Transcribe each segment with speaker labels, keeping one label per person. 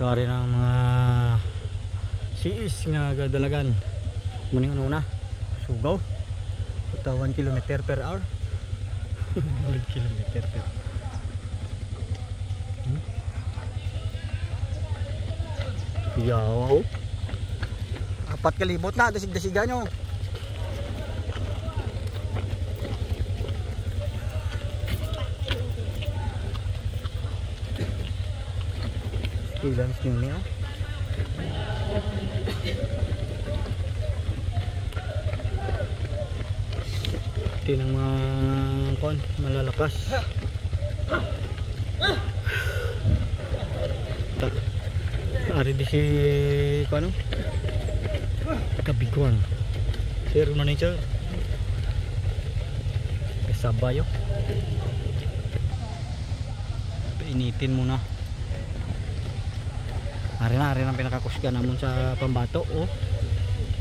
Speaker 1: Sorry ng mga siis nga gadalagan. Muning una sugaw. Ito 1 km/h. 1 km/h. Yaw. 4 kalibot na dasig-dasigan nyo. Ilan nyo niyo. Ito ng mga kon malalakas. Ari di si ano? Kabiguan. Sir manager. Kasabayo. Painitin muna. Ari na pinakakusga namon sa pambato, oh.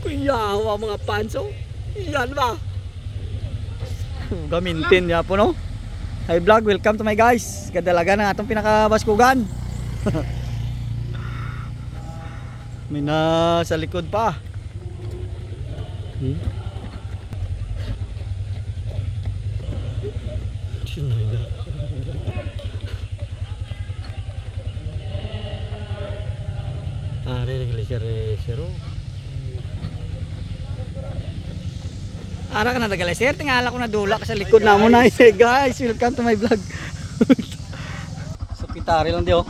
Speaker 1: Kuyawa mga panso. Yan ba? Gamintin ya po, no? Hi vlog, welcome to my guys. Kadalaga na atong pinakabaskugan. May na sa likod pa. Ara ka na nagalaser, tingala ko na dula ka sa likod na mo na. Hey guys, welcome to my vlog. Sa pitari lang di, oh.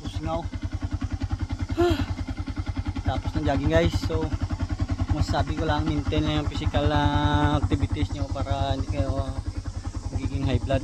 Speaker 1: Pusingaw. Tapos ng jogging guys. So masasabi ko lang, maintain lang yung physical activities nyo para hindi kayo magiging high blood.